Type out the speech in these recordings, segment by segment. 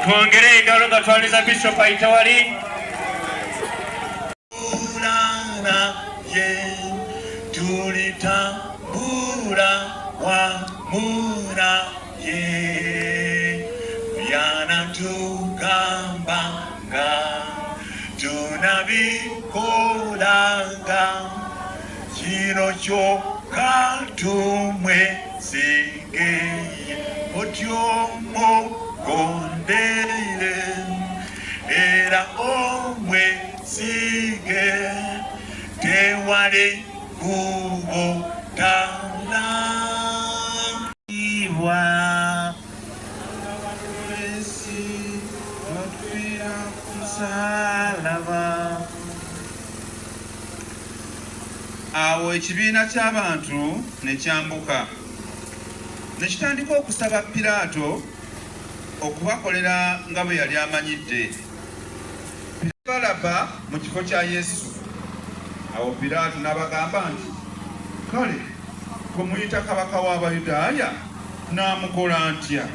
twongere engalo nga twaliza Bishop Aitawali. Tulitambula wamuna ye yanatugambanga tunabikolanga kino kyokka tumwesigeye otyomugondere era omwesige tewali kubotana iwa awo ekibiina ky'abantu ne kyambuka ne kitandika okusaba Piraato okubakolera nga bwe yali amanyidde. Balaba mu kifo kya Yesu. Awo Piraato n'abagamba nti, kale gwe muyita kabaka w'Abayudaaya n'amukola ntya?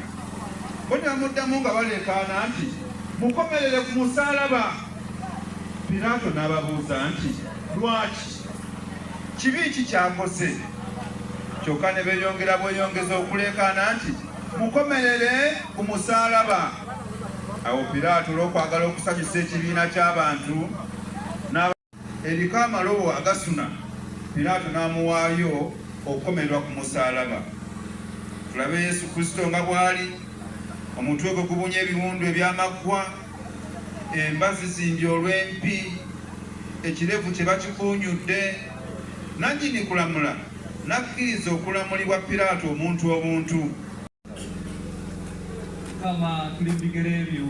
Bo ne bamuddamu nga baleekaana nti, mukomerere ku musaalaba. Piraato n'ababuuza nti, lwaki? Kibi ki kyakose? Kyokka ne beeyongera bweyongeza okuleekaana nti, mukomerere ku musaalaba. Awo Piraato olw'okwagala okusanyusa ekibiina ky'abantu eriko amalobo agasuna, Piraato n'amuwaayo okukomererwa ku musaalaba. Tulabe Yesu Kristo nga bw'ali, omutwe gwe gubunya ebiwundu eby'amaggwa, embazi zimbi olw'empi, ekirevu kye bakikuunyudde, nannyini kulamula n'akkiriza okulamulibwa Piraato omuntu obuntu. Kama tuli mu bigere ebyo,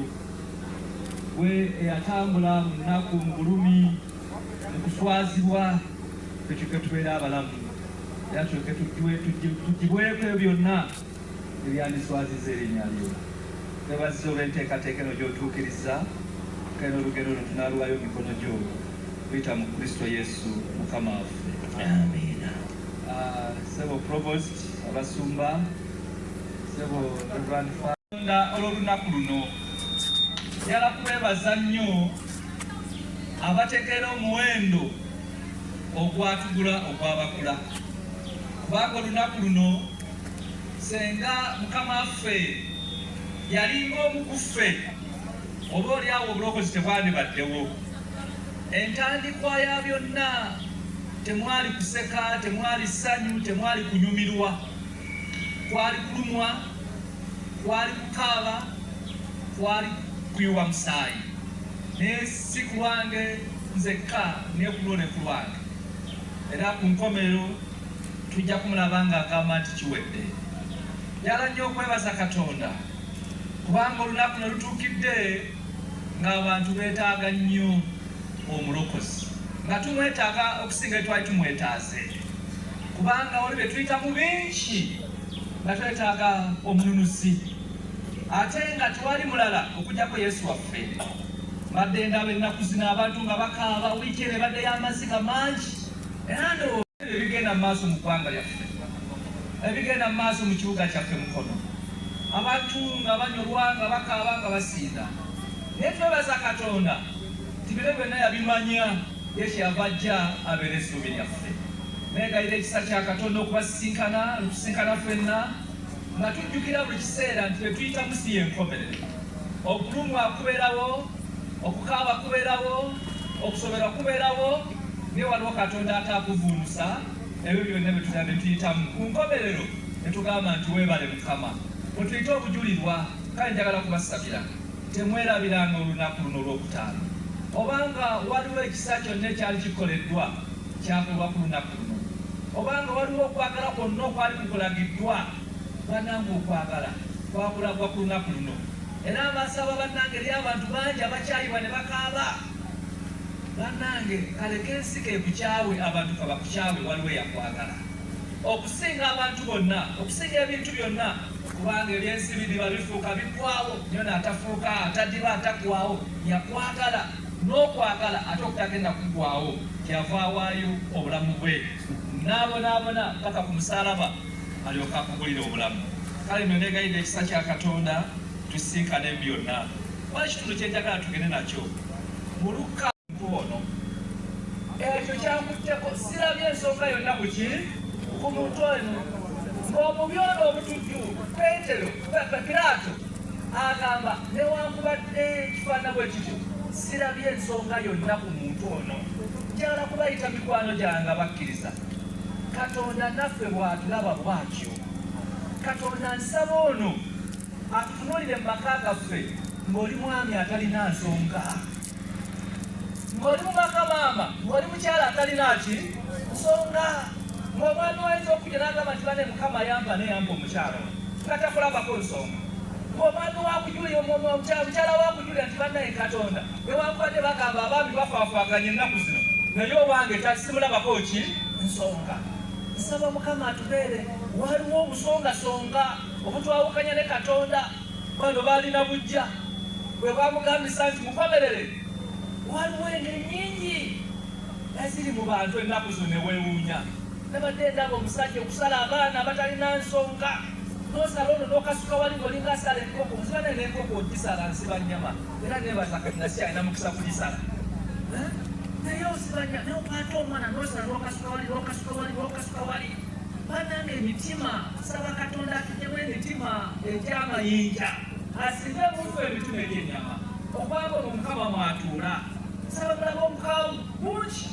we eyatambula mu nnaku mu bulumi mu kuswazibwa tukyuke tubeere abalamu era tukyuke tugibweko ebyo byonna ebyandiswaziza erinnya lyo. Twebaziza olw'enteekateeka eno gy'otuukiriza, kale n'olugero luno tunaaluwayo mu mikono gyo tuyita mu Kristo Yesu Mukama waffe. Amiina. Ssebo Provost, abasumba, ssebo Reverend olw'olunaku luno njala kwebaza nnyo abateekera omuwendo ogwatugula ogw'abakula, kubanga olunaku luno senga Mukama waffe yalinga omukuffe oba oliawo obulokozi tebwandibaddewo. Entandikwa ya byonna temwali kuseka, temwali ssanyu, temwali kunyumirwa, kwali kulumwa, kwali kukaaba, kwali kuyiwa musaayi. Naye si ku lwange nzekka naye ku lwo ne ku lwange. Era ku nkomerero tujja kumulaba ng'agamba nti kiwedde. Njala nnyo okwebaza Katonda kubanga olunaku ne lutuukidde ng'abantu beetaaga nnyo omulokozi, nga tumwetaaga okusinga twali tumwetaaze, kubanga oli be tuyita mu bingi nga twetaaga omununuzi, ate nga tewali mulala okugyako Yesu waffe. Mbadde ndaba ennaku zino abantu nga bakaaba, wiiki eno ebadde y'amaziga mangi, era ndowooza ebigenda mu maaso mu ggwanga lyaffe, ebigenda mu maaso mu kibuga kyaffe Mukono, abantu nga banyolwa, nga bakaaba, nga basiida. Naye twebaza Katonda nti bino byonna yabimanya, ye kyeyava ajja abeera essuubi lyaffe. Neegayira ekisa kya Katonda okubasisinkana, lutusinkana ffenna, nga tujjukira buli kiseera nti bwe tuyitamu si y'enkomerero. Okulumwa kubeerawo, okukaaba kubeerawo, okusoberwa kubeerawo, naye waliwo Katonda ataakuvuunusa ebyo byonna bye tutadde tuyitamu. Ku nkomerero ne tugamba nti weebale Mukama. Bwe tuyita obujulirwa, kale njagala kubasabira temwerabiranga olunaku luno olw'okutaano, obanga waliwo ekisa kyonna ekyali kikoleddwa kyakolwa ku lunaku luno, obanga waliwo okwagala kwonna okwali kukulagiddwa, bannange okwagala kwakulagwa ku lunaku luno. Era abasaba bannange eri abantu bangi abakyayiwa ne bakaaba. Bannange kaleke ensi kekukyawe, abantu kabakukyawe, waliwo eyakwagala okusinga abantu bonna, okusinga ebintu byonna, kubanga ebyensi bidiba bifuuka biggwawo, nyo n'atafuuka atadiba ataggwawo, yakwagala n'okwagala ate okutagenda kuggwawo, kyava awaayo obulamu bwe n'abonaabona paka ku musaalaba alyoka akugulira obulamu. Kale nno neegayirira ekisa kya Katonda tusinkane byonna. Ekitundu kye njagala tugende nakyo mu Luka ono ekyo kyakutteko sirabye ensonga yonna ku muntu ono ng'omubi ono obutujju Piraato agamba newankubadde ekifaanana bwe kityo sirabye ensonga yonna ku muntu ono. Njagala kubayita mikwano gyange abakkiriza, Katonda naffe bw'atulaba bw'atyo. Katonda nsaba ono atutunuulire mu maka gaffe ng'oli mwami atalina nsonga, ng'oli mu maka maama ng'oli mukyala atalina nsonga, ng'omwami wayinza okujja n'agamba nti bane Mukama yampa neyampa omukyala nga takulabako nsonga, ng'omwami wakujulira mukyala wakujulira nti bannaye Katonda newankubadde bagamba abaami bafaafaaganya ennaku zino naye owange tasimulabako nsonga. Nsaba Mukama atubeere waliwo obusongasonga obutwawukanya ne Katonda. Bano baalina bujja bwe bwamugambisa nti mukomerere, waliwo engeri nnyingi eziri mu bantu ennaku zo ne weewuunya. Nabadde ndaba omusajja okusala abaana abatalina nsonga, n'osala ono n'okasuka wali ng'olinga asala enkoko, nzibane n'enkoko ogisala nsiba nnyama era neebaza kati si alina mukisa kugisala. Naye osiba nnyama n'okwata omwana n'osala n'okasuka wali. Bannange emitima, saba Katonda atugyemu emitima egy'amayinja, asinze mufu emitima egy'ennyama okubanga ono Mukama mwatuula. Saba mulaba omukaawu bungi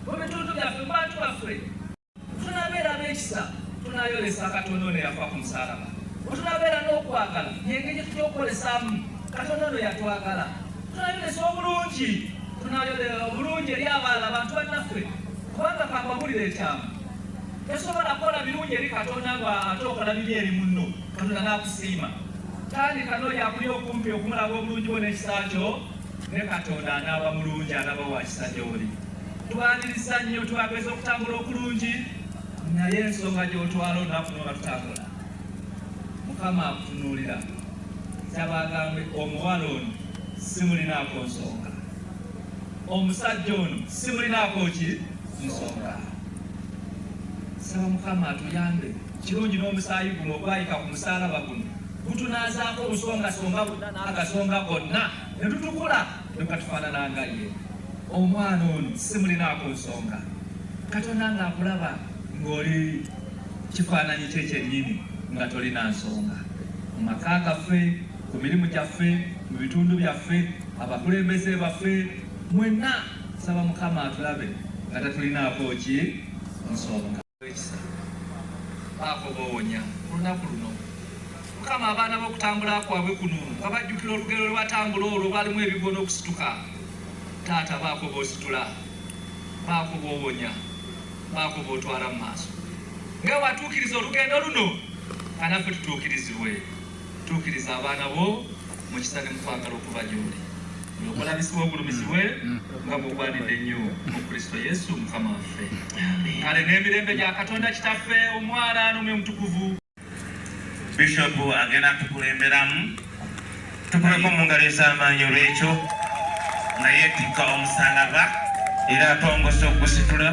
mu bitundu byaffe, mu bantu baffe. Tunabeera n'ekisa, tunayolesa Katonda ono yafa ku musaalaba. Tunabeera n'okwagala, yengeri tutya okukolesaamu Katonda ono yatwagala. Tunayolesa obulungi, tunayolesa obulungi eri abalala abantu bannaffe, kubanga kakabulira ekyamu. Tosobola kukola birungi eri Katonda ng'ate okola bibi eri munno, Katonda n'akusiima. Tandika n'oyo akuli okumpi okumulaba obulungi bwo n'ekisa kyo, ne Katonda anaaba mulungi, anaaba wa kisa gy'oli. Twaniriza nnyo twageza okutambula okulungi, naye ensonga gy'otwala olunaku n'oba tutambula. Mukama akutunuulira, kyabagambe omuwala ono simulinaako nsonga, omusajja ono simulinaako nsonga. Saba Mukama atuyambe, kirungi n'omusaayi guno ogwayika ku musaalaba guno gutunaazaako obusongasonga bonna n'agasonga gonna ne tutukula ne katufaanana nga ye. Omwana ono simulinaako nsonga. Katonda ng'akulaba ng'oli kifaananyi kye kyennyini nga tolina nsonga. Mu maka gaffe, ku mirimu gyaffe, mu bitundu byaffe, abakulembeze baffe, mwenna saba Mukama atulabe nga tatulinaako nsonga. Baako boowonya ku lunaku luno. Mukama abaana b'okutambula kwabwe kuno nga bajjukira olugero lwe batambula olwo balimu ebigono okusituka. Taata baako b'ositula, baako b'owonya, baako b'otwala mu maaso. Nga watuukiriza olugendo luno, kanaffe tutuukirizibwe. Tuukiriza abaana bo mu kisa ne mu kwagala okuba gy'oli. Okulabisibwa obulumizibwe nga bw'ogwanidde ennyo mu Kristo Yesu Mukama waffe. Kale n'emirembe gya Katonda Kitaffe, Omwana n'Omwoyo Omutukuvu. Bishop agenda kukulemberamu. Tukuleko mu ngalo ez'amaanyi olw'ekyo nga yeetikka omusalaba era atongoza ogusitula.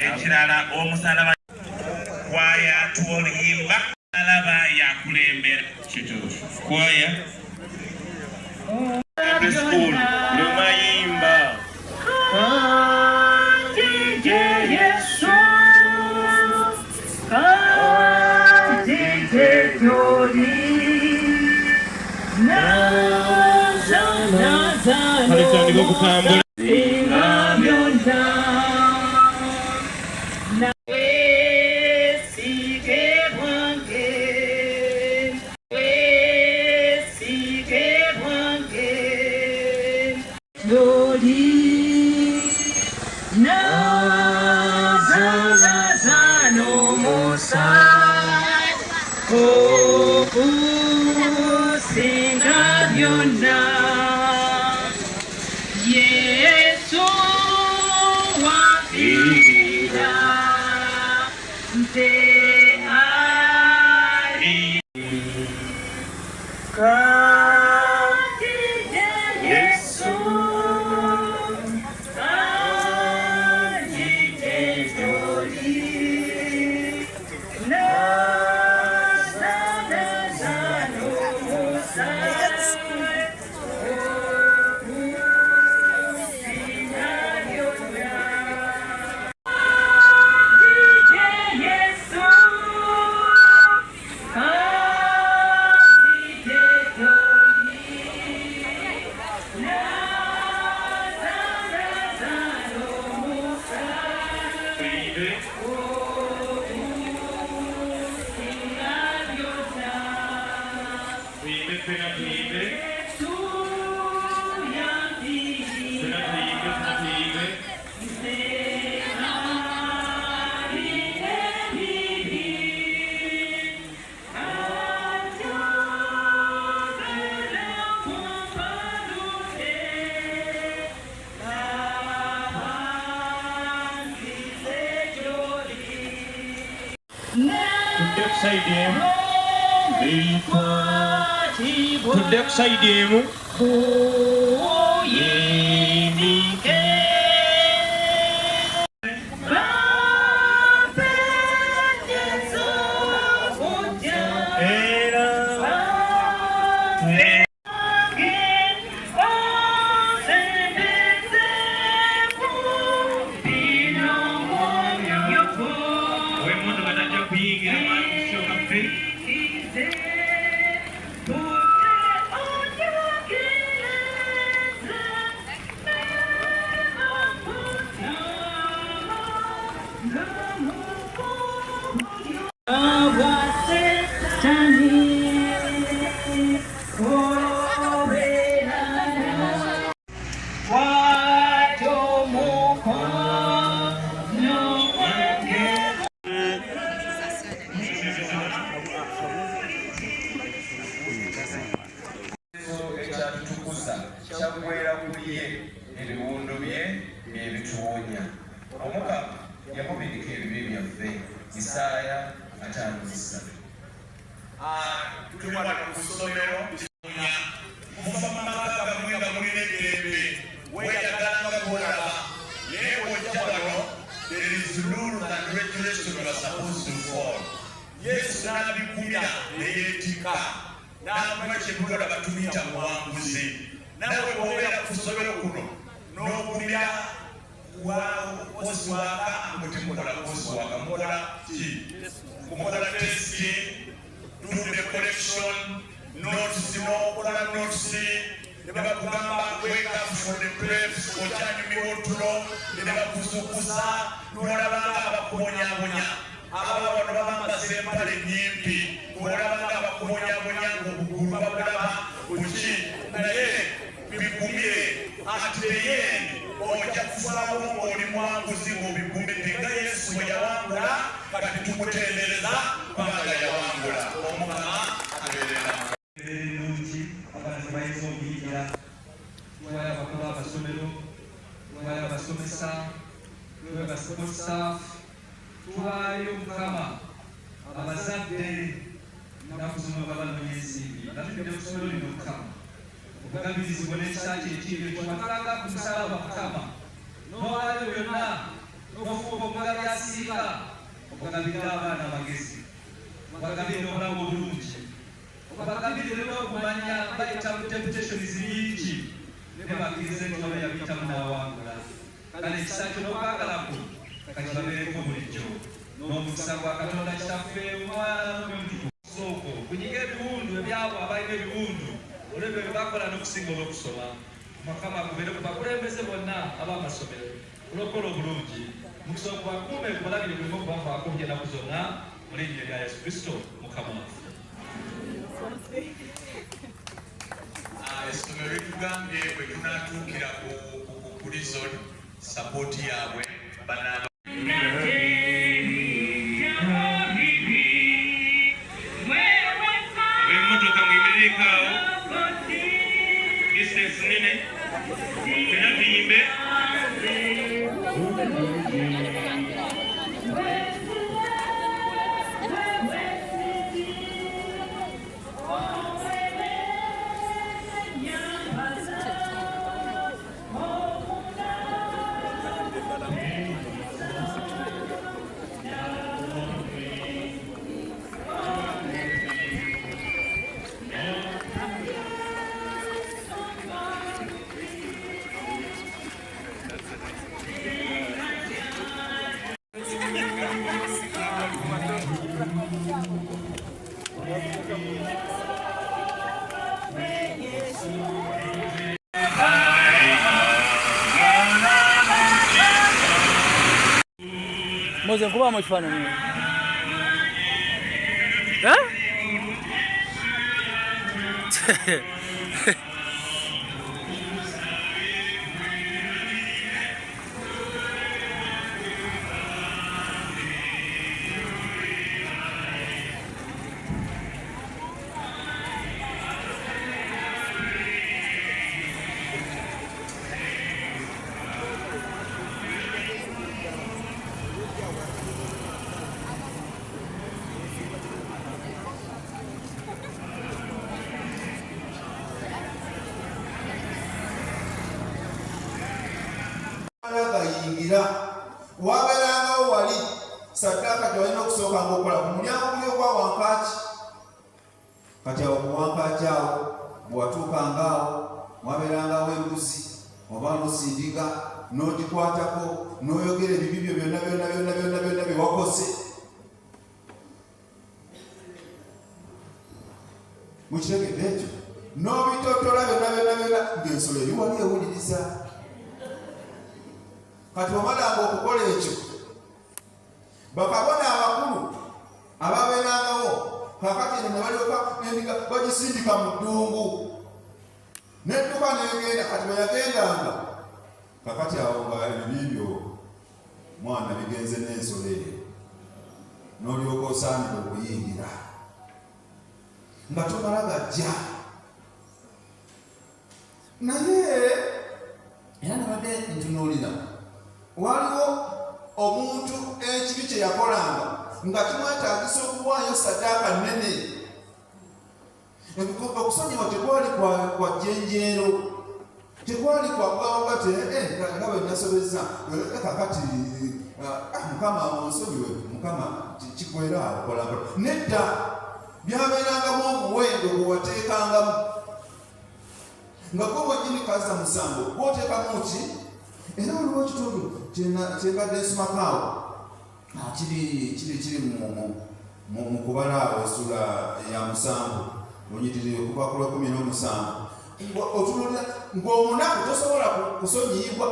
Ekirala omusalaba kwaya twoluyimba alaba yakulembera. Kwaya School Lumayimba Kandije Yesu Kandije Jodi Nazana Ingamyonda Yesu wapira mte ari Kandije Yesu Kandije Jodi Nazano Moze kuba mu kifaananyi. wabeerangawo wali saddaaka tewalina okusooka ngaokola ku mulyango guli ogwa wankaaki kati awo ku wankaaki awo bwe watuukangaawo wabeerangawo embuzi oba nosindiga n'ogikwatako n'oyogera ebibi byo byonna bye wakoze mukitegedde ekyo n'obitotola byonna ng'ensolo eri wali ewuliriza. Kati wamalanga okukola ekyo bakabona abakulu ababeerangawo kakati ne balyoka endiga bagisindika mu ddungu n'edduka negenda. Kati bwe yagendanga kakati awo nga ebibyo mwana bigenze n'ensolo eyo n'olyoka osaanira okuyingira nga tomala gajja naye era nabadde ntunuulira waliwo omuntu ekibi kye yakolanga nga kimwetaagisa okuwaayo saddaaka nnene. Okusonyiwa tekwali kwa jjenjeero, tekwali kwa gawagate nga bwe nasobezza kakati mukama onsonyiwe mukama kikwera akola nedda byabeerangamu omuwendo gwe wateekangamu nga gwe wennyini kaza musango gwoteekamu ki. Era waliwo ekitundu kyembadde nsumakaawo kiri mu kubala awo essula ya 7 onyitiriwe okuva ku lwa 17 otunulira ng'omunaku tosobola kusonyiyibwa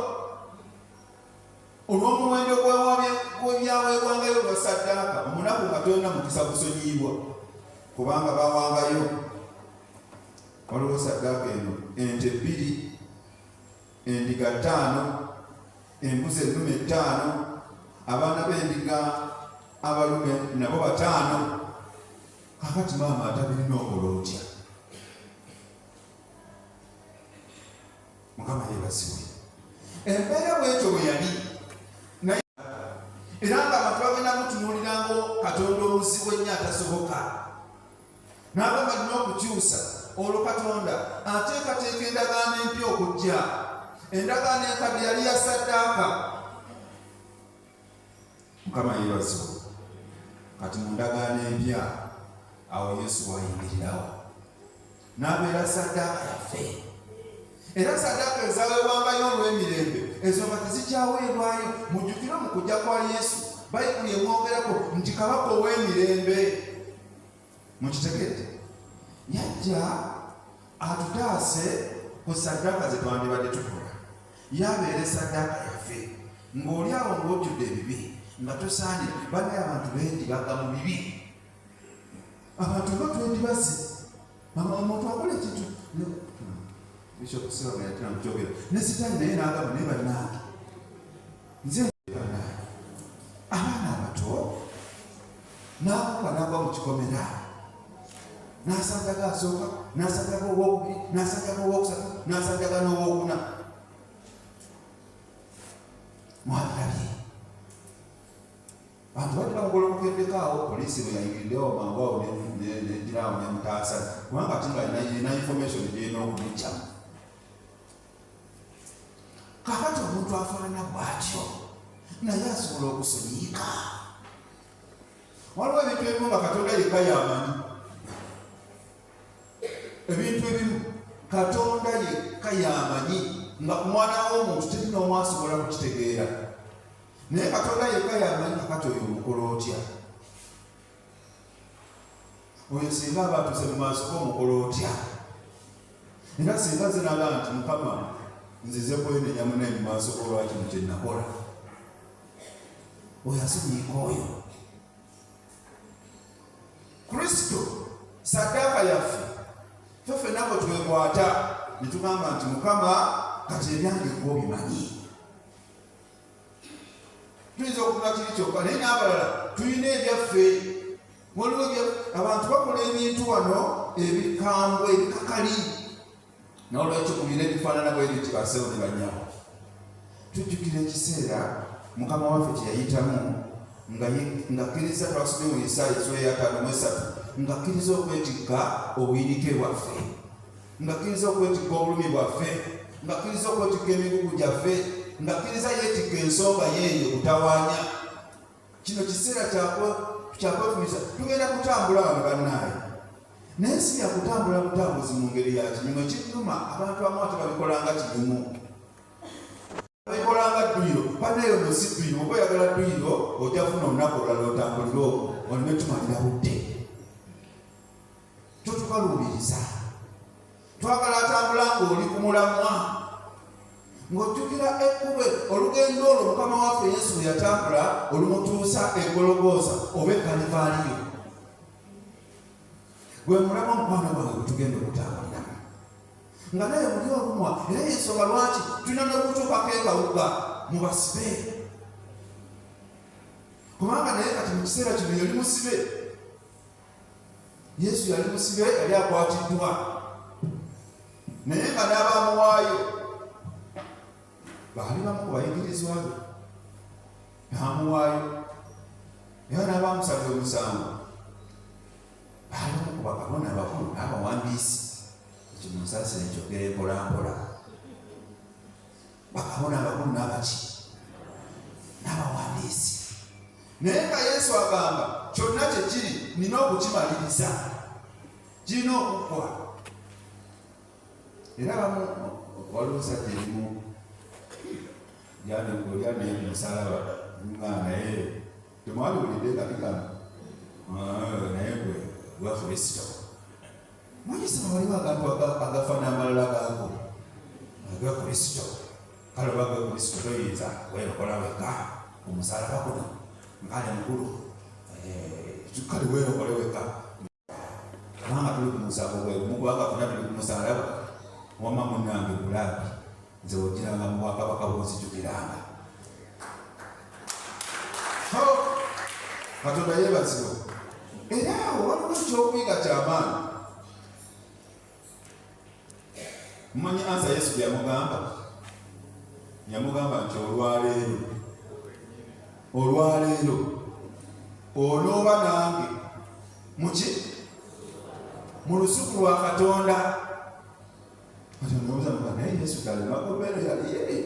olw'omuwendo gw'ebyaweebwangayo lwa saddaaka. Omunaku nga tolina mukisa kusonyiyibwa kubanga bawangayo. Waliwo saddaaka eno ente 2, endiga 5, embuzi ennume 5, abaana b'endiga abalume nabo 5. Kakati maama atabirina okola otya? Mukama yeebazibwe. Embeera bw'ekyo bwe yali naye era nga abantu bagenda mutunuulirango Katonda omuzibu ennyo atasoboka n'agamba nina okukyusa olwo Katonda ateekateeka endagaano empya okujja. Endagaano enkadde yali ya saddaaka. Mukama yeebazibwe. Kati mu ndagaano empya awo Yesu wayingirirawo n'abeera saddaaka yaffe. Era saddaaka ezaweebwangayo olw'emirembe ezo nga tezikyaweebwayo. Mujjukire mu kujja kwa Yesu Bayibuli emwogerako nti kabaka ow'emirembe. Mukitegedde yajja atutaase ku saddaaka ze twandibadde tukola. Yabeera saddaaka yaffe ng'oli awo ng'ojjudde ebibi nga tosaanira. Bannaye abantu bendibaga mu bibi. Abantu nga twendibaze omuntu akola ekintu Bishop Silver yatera mukyogera ne sitaani naye n'agamba naye bannange nze bannange abaana abato n'akuba n'agwa mu kikomera n'asanjaga asooka n'asanjaga owokubiri n'asanjaga owokusatu n'asanjaga n'owokuna. Mwabirabye bantu badde bamugolokokeddekaawo poliisi bwe yayingiriddewo mangu awo negiraawo nemutaasa kubanga ati nga alina information gyerina okumujjamu. Kakati omuntu afaanana bw'atyo naye asobola okusonyiika. Waliwo ebintu ebimu nga Katonda yekka y'amanyi. Ebintu ebimu Katonda yekka y'amanyi nga ku mwana w'omuntu teri n'omu asobola kukitegeera. Naye Katonda yekka y'amanyi kakati oyo omukola otya. Oyo singa aba atuuse mu maaso g'omukola otya. Era singa ze naga nti Mukama nzize kwenenya munaye mu maaso g'olwa kino kye nakola, oyo asonyiika oyo. Kristo saddaaka yaffe feffe twekwata ne tugamba nti Mukama kati ebyange gw'obimanyi. Tuyinza okuba kiri kyokka naye n'abalala tulina ebyaffe. Waliwo abantu bakola ebintu wano ebikambwe ebikakali n'olwekyo kulina ebifaanana bwe biti basewo ne bannyawo. Tujjukira ekiseera Mukama waffe kye yayitamu ng'akkiriza twasomye mu Isaaya 53 ng'akkiriza okwetikka obuyinike bwaffe, ng'akkiriza okwetikka obulumi bwaffe, ng'akkiriza okwetikka emigugu gyaffe, ng'akkiriza yeetikka ensonga yeeyo kutawaanya. Kino kiseera kyakwefumiza tugenda kutambula wano bannaaye, naye si ya kutambula butambuzi mu ngeri ya kinyumu. Ekinyuma abantu abamu ate babikolanga kinyumu, babikolanga dduyiro. Bannayo no si dduyiro. Oba oyagala dduyiro ojja kufuna olunaku olulala otambulire okwo olime tumalira budde. Totukaluubiriza, twagala atambula ng'oli ku mulamwa, ng'ojjukira ekkubo olugendo olwo Mukama waffe Yesu yatambula olumutuusa e Gologoosa oba e Kalivaaliyo. Gwe mulamwa mukwano gwange gwe tugenda okutambuliramu. Nga naye muli olumwa era y'ensonga lwaki tulina n'okutuukako ekawuga mu basibe. Kubanga naye kati mu kiseera kino yali musibe. Yesu yali musibe, yali akwatiddwa, naye nga n'abaamuwaayo baali bamu ku bayigirizwa be. Baamuwaayo era n'abaamusalira omusango baali bamu ku bakabona abakulu n'abawandiisi. Ekyo mu nsaasi nekyogera empolampola. Bakabona abakulu n'abaki n'abawandiisi. Naye nga Yesu agamba kyonna kye kiri nina okukimaliriza, kirina okuggwa. Era bamu waliwo omusajja erimu lyanaye ku musalaba naye temwaliwulidde nga bigamba naye gwe Kristo. Manyisa waliwo agantu agafaana amalala gago aga Kristo. Kale oba gwe Kristo toyinza weerokola wekka ku musalaba kuno nkale mukulu, kale weerokole wekka. Kubanga tuli ku musango gwemukubanga funa tuli ku musalaba wamma munnange bulaabi nze wogiranga mu bwakabaka bwonzijukiranga. Katonda yeebazibwa. Era awo waliwo ekyokuyiga ky'amaanyi. Mumanyi ansa Yesu yamugamba nti olwaleero onooba nange muki mu lusuku lwa Katonda. Katonda naye Yesu talema kubeera yali yeri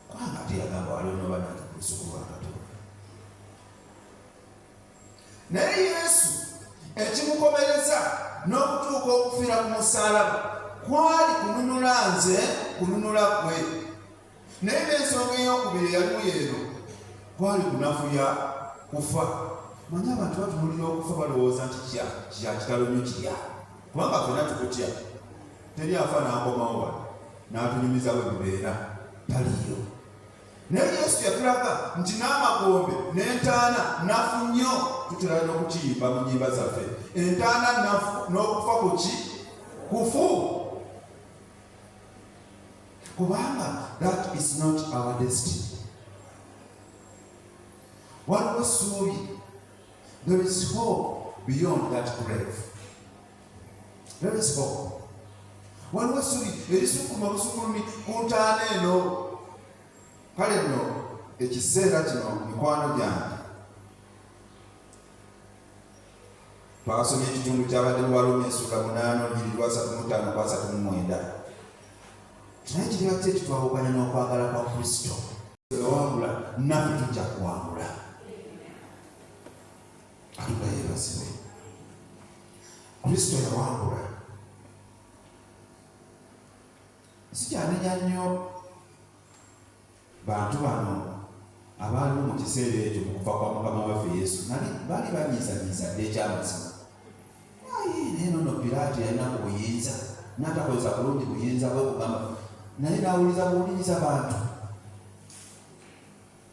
kubanga ate yagamba wali onooba nange mu lusuku lwa Katonda. Naye Yesu ekimukomereza n'okutuuka okufiira ku musaalaba kwali kununula nze, kununula kwe. Naye n'ensonga ey'okubiri eyalimu yeeno kwali kunafuya kufa. Manyi abantu batunulira okufa balowooza nti kya kitalo nnyo kirya, kubanga ffenna tukutya. Teri afa n'akomawo wano n'atunyumiza bwe bibeera, taliyo. Naye Yesu yatulaga nti n'amagombe n'entaana nafu nnyo tutera n'okukiyimba mu nnyimba zaffe. Entaana nafu n'okufa kuki? Kufu. Kubanga that is not our destiny. Waliwo essuubi. There is hope beyond that grave. There is hope. Waliwo essuubi erisukuma busukulumi ku ntaana eno. Kale nno ekiseera kino mikwano gyange twasomye ekitundu kyabadde mu Warumi essuula 8:35-39. Naye kiriba ki ekitwawukanya n'okwagala kwa Kristo? Yawangula, naffe tujja kuwangula. Katonda yeebazibwe. Kristo yawangula. Sikyanenya nnyo bantu bano abaaliwo mu kiseera ekyo mu kufa kwa Mukama waffe Yesu baali banyiizanyiiza dde ekyamazima. Naye nono Piraato yalina ku buyinza n'atakozesa bulungi buyinza bwe kugamba, naye n'awuliza buwuliriza bantu.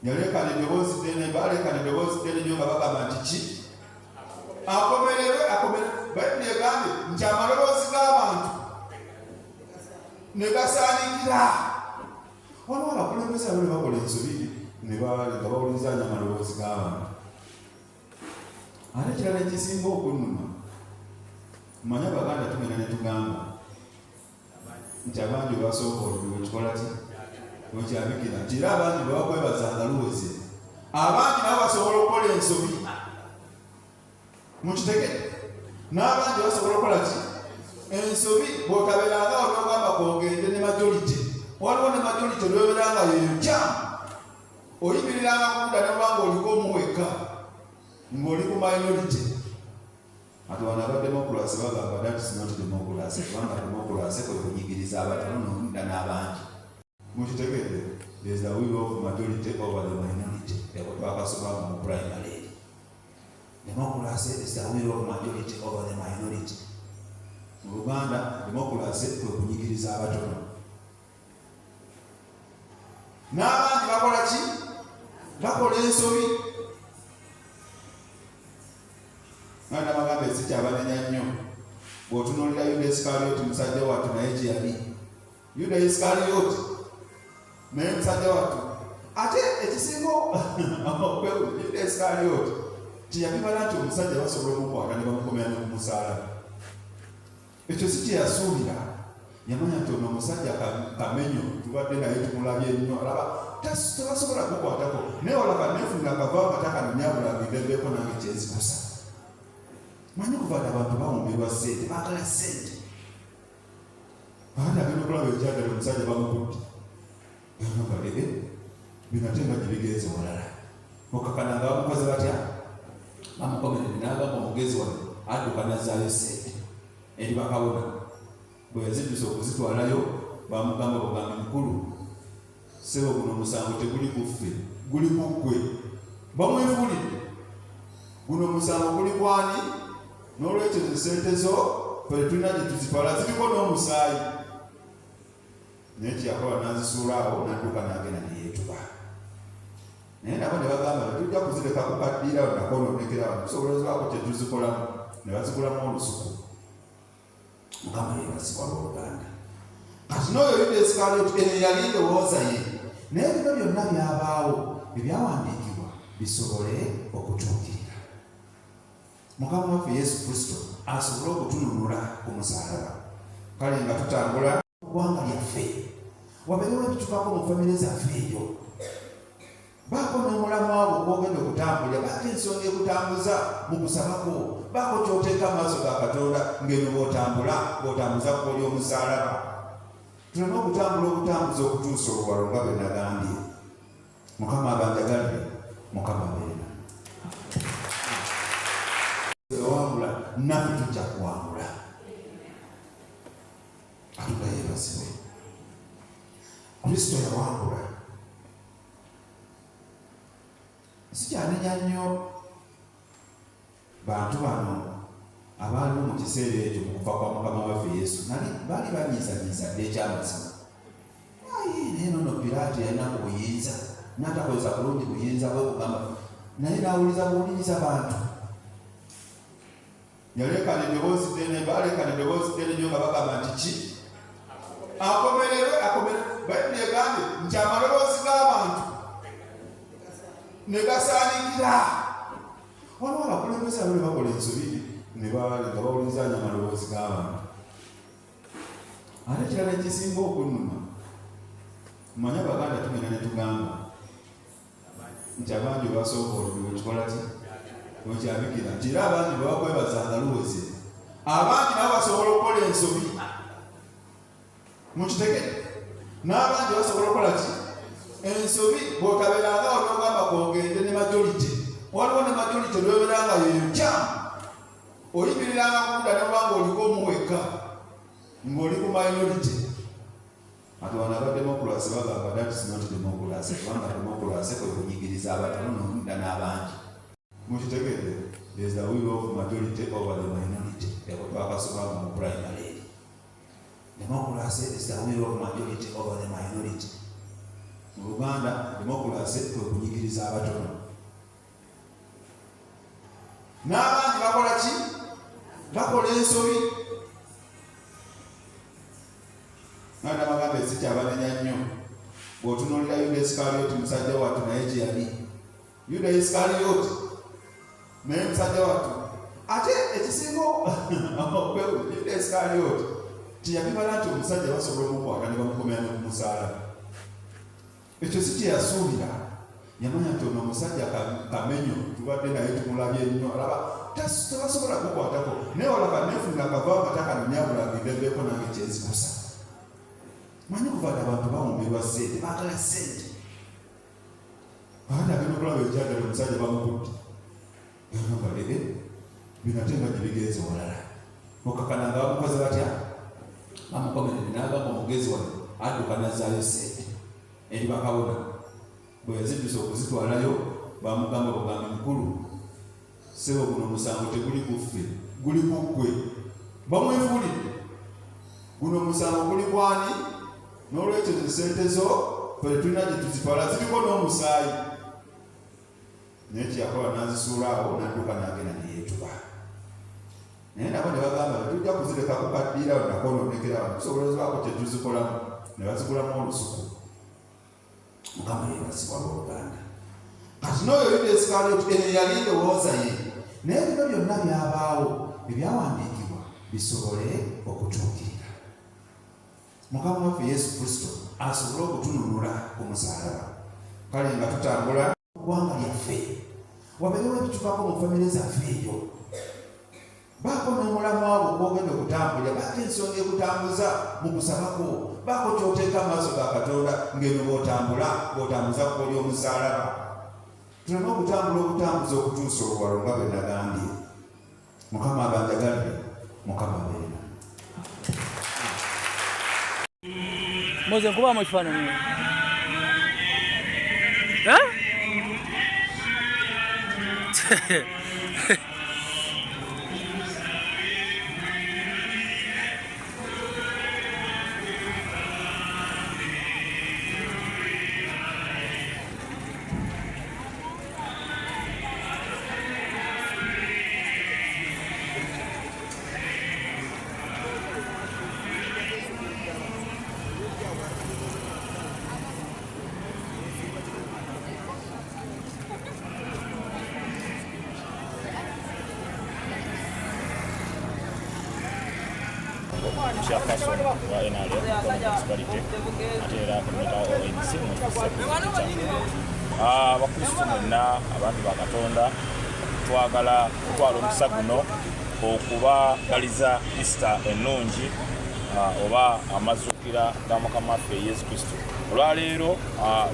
Yaleekana eddoboozi ddene, baleekana eddoboozi ddene nnyo nga bagamba nti ki? Akomererwe. Bayibuli egambye nti amaloboozi g'abantu ne gasaanikira. Waliwo abakulembeze abali bakola ensobi nga bawulizanya amaloboozi g'abantu. Ate ekirala ekisinga okunnuma, mmanyi Abaganda tugenda ne tugamba nti abangi basooka olubwe kikola ki wekyabikira nti era abangi bebakwebazanga luweze, abangi nabo basobola okukola ensobi mukitegere, n'abangi basobola okukola ki ensobi. bw'otabeeranga olwogamba kwogende ne majority, waliwo ne majority olweberanga yeyo oyimiriranga kunda nebanga oliko omuweka ng'oli ku minority. Ati wano abademokulaasi bagamba that is not democracy, kubanga democracy kwe kunyigiriza abatono n'omunda n'abangi. Mukitegedde, there is the will of majority over the minority. Eko twakasobanga mu primary. Democracy is the will of majority over the minority. Mu Luganda democracy kwe kunyigiriza abatono. N'abangi bakola ki? Bakola ensobi. Mwana magambe sikyabanenya nnyo. Bw'otunuulira Yuda Isikalioti musajja wattu naye gye yali. Yuda Isikalioti naye musajja wattu. Ate ekisinga Yuda Isikalioti kyeyabibala nti omusajja basobola okukwata ne bamukomera ne kumusaalaba. Ekyo si kye yasuubira. Yamanya nti ono omusajja kamenyo tubadde naye tumulabye nnyo, alaba tebasobola kukwatako. Naye olaba neefunira akavaawo katakano nyabulagiddeeko nange kyezikusa. Manyi kuvaada abantu bawumbirwa ssente, baagala ssente. Baada agenda okulaba ekyagala omusajja bamukudde. Yanoga bino ate nga gye bigenze walala. Okakananga bamukoze batya? Bamukomerere n'agamba omugezi wano adduka n'azzaayo ssente eri bakabona. Bwe yaziddusa okuzitwalayo bamugamba bugambe mukulu, ssebo guno omusango teguli ku ffe, guli ku ggwe. Bamwefuulidde guno omusango guli kwani? N'olwekyo ssente zo ffe tulina gye tuzitwala ziriko n'omusaayi. Naye kyeyakola n'azisuula awo n'adduka n'agenda ne yeetuba. Naye nabo ne bagamba tujja kuzireka kukaddiira nakonoonekera wano tusobozebwako kye tuzikolamu, ne bazigulamu olusuku. Mukama yeebazibwa Oluganda. Kati n'oyo Yuda Isikalioti eyo yali ndowooza ye. Naye bino byonna byabaawo ebyawandiikibwa bisobole okutuukirira. Mukama waffe Yesu Kristo asobole okutununula ku musaalaba. Kale nga tutambula ggwanga lyaffe, wabeerewo ebitukako mu famire zaffe eyo. Baako n'omulamwa gwo gw'ogenda okutambulira, baako ensonga ekutambuza mu kusabako, baako ky'oteeka amaaso ga Katonda ng'eno bw'otambuza kkoli omusaalaba. Tulina okutambula obutambuza okutuusa oluwalo nga bwe nagambye. Mukama abanjagalire, Mukama abeere wangula, naffe tujja kuwangula. Katonda yeebazibwe. Kristo yawangula. Sikyanenya nnyo bantu bano abaaliwo mu kiseera ekyo mu kufa kwa Mukama waffe Yesu baali banyiizanyiiza dde ekyamazima. Naye nono Piraato yalina ku buyinza n'atakozesa bulungi buyinza bwe kugamba, naye n'awuliza buwuliriza bantu. Yalekana eddoboozi ddene, baalekana eddoboozi ddene nnyo nga bagamba nti ki? Akomererwe. Bayibuli egambye nti amaloboozi g'abantu ne gasaanikira. Waliwo abakulembeze abali bakola ensobi nga bawulizanya amaloboozi g'abantu. Ate ekirala ekisinga okunnuma, mmanyi Abaganda tugenda ne tugamba nti abangi basooka olubwe kikola ki wekyabikira nti era abangi bebakwebazanga luweze, abangi nabo basobola okukola ensobi. Mukitegere, n'abangi basobola okukola ki ensobi. Bw'otabeeranga olwogamba kwogende ne majority, waliwo ne majority olweberanga yeyo oyimiriranga kunda nebanga oliko omuweka ng'oli ku minority. Ati wano abademokulaasi bagamba that is not democracy, kubanga democracy kwe kunyigiriza abatono n'omunda n'abangi. Mukitegedde, there is the will of majority over the minority. Eko twakasobanga mu primary. Democracy is the will of majority over the minority. Mu Luganda democracy kwe kunyigiriza abatono. N'abangi bakola ki? Bakola ensobi. Mwana magambe sikyabanenya nnyo. Bw'otunuulira Yuda Isikaliyooti musajja wattu naye gye yali. Yuda Isikaliyooti naye musajja wattu. Ate ekisinga Yuda Isikaliyooti teyabibala nti omusajja basobola okukwata ne bamukomera ne kumusaalaba. Ekyo si kye yasuubira. Yamanya nti ono omusajja kamenyo tubadde naye tumulabye nnyo alaba tebasobola kukwatako naye olaba nefunira akavaawo katakanonyabulagiddeeko nange kyezikusa. Manyi okuvaada abantu bawumbirwa ssente baagala ssente. Baada agenda okulaba ekyagala omusajja bamukudde. Yagamba binate nga gye bigenze walala. Okakananga bamukoze batya? Bamukomerere n'agamba omugezi wano adduka n'azzaayo ssente. Eri bakabona. Bwe yaziddusa okuzitwalayo bamugamba bagambe mukulu. Ssebo guno omusango teguli ku ffe, guli ku ggwe. Bamwefuulidde. Guno omusango guli kwani? N'olwekyo ssente zo ffe tulina gye tuzitwala ziriko n'omusaayi. Naye kyeyakola n'azisuula awo n'adduka n'agenda ne yeetuba. Naye nabo ne bagamba tujja kuzireka kukaddiira nakoononekera wano tusobolezebwako kye tuzikolamu ne bazigulamu olusuku. Mukama yeebazibwa Oluganda. Kati n'oyo Yuda Isikaliyooti eyo yali ndowooza ye. Naye bino byonna byabaawo ebyawandiikibwa bisobole okutuukirira. Mukama waffe Yesu Kristo asobole okutununula ku musaalaba. Kale nga tutambula ggwanga lyaffe wabeerewo ebitukako mu famire zaffe eyo. Baako n'omulamu abo gw'ogenda okutambulira, baako ensonga ekutambuza mu kusabako, baako ky'oteeka amaaso ga Katonda ng'eno bw'otambuza kwoli omusaalaba. Tulina okutambula obutambuzi okutuusa oluwalo nga bwe nagambye. Mukama abanjagalire, Mukama abeera. Moze nkubamu ekifaananyi. Chairperson wa NRM municipality ate era akomita ONC abakristu mwenna abantu ba Katonda twagala kutwala omukisa guno okubagaliza Easter ennungi oba amazuukira ga Mukama waffe Yesu Kristo. Olwaleero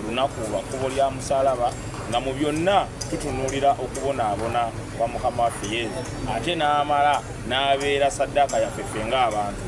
lunaku lwa kkubo lya musaalaba nga mu byonna tutunuulira okubonaabona kwa Mukama waffe Yesu ate n'amala n'abeera saddaaka yaffe ffe ng'abantu.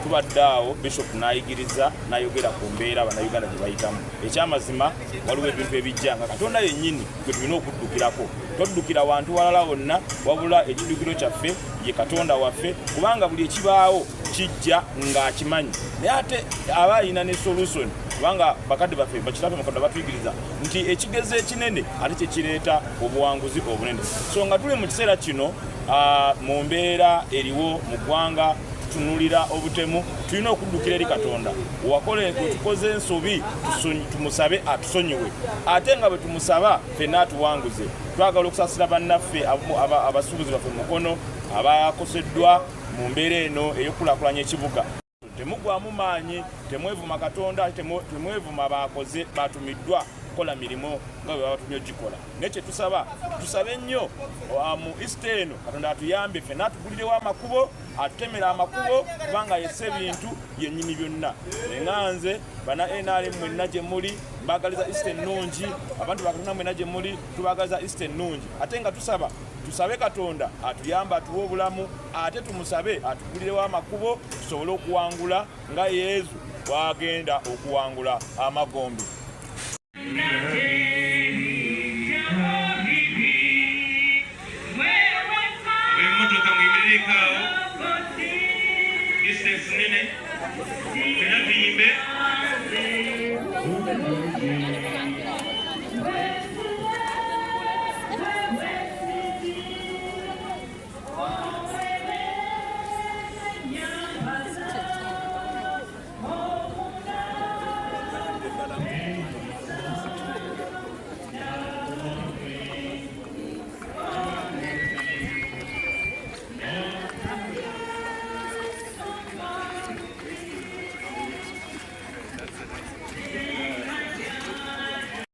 Tubadde awo Bishop n'ayigiriza n'ayogera ku mbeera Abannayuganda gye bayitamu. Ekyamazima waliwo ebintu ebijja nga Katonda yennyini gwe tulina okuddukirako. Toddukira wantu walala wonna wabula ekiddukiro kyaffe ye Katonda waffe, kubanga buli ekibaawo kijja ng'akimanyi. Naye ate aba alina ne solution, kubanga bakadde baffe bakitafe Katonda batuyigiriza nti ekigeze ekinene ate kye kireeta obuwanguzi obunene. So nga tuli mu kiseera kino mu mbeera eriwo mu ggwanga tunulira obutemu, tulina okuddukira eri Katonda. Wakole tukoze ensobi tumusabe atusonyiwe, ate nga bwe tumusaba ffenna atuwanguze. Twagala okusasira bannaffe abasuubuzi baffe mukono abakoseddwa mu mbeera eno ey'okulaakulanya ekibuga. Temugwamu maanyi, temwevuma Katonda, temwevuma bakoze batumiddwa kukola mirimu nga bwe batumye ogikola. Naye kye tusabe nnyo mu Easter eno Katonda atuyambe ffenna atugulirewo amakubo, atutemera amakubo, kubanga yesse ebintu yennyini byonna. Enganze bana NRM mwenna gye muli mbagaliza Easter ennungi, abantu ba Katonda mwenna gye muli tubagaliza Easter ennungi. Ate nga tusabe Katonda atuyamba atuwe obulamu, ate tumusabe atugulirewo amakubo tusobole okuwangula nga Yesu bw'agenda okuwangula amagombe. Emotoka mwimirikaawo distance nene fena tuyimbe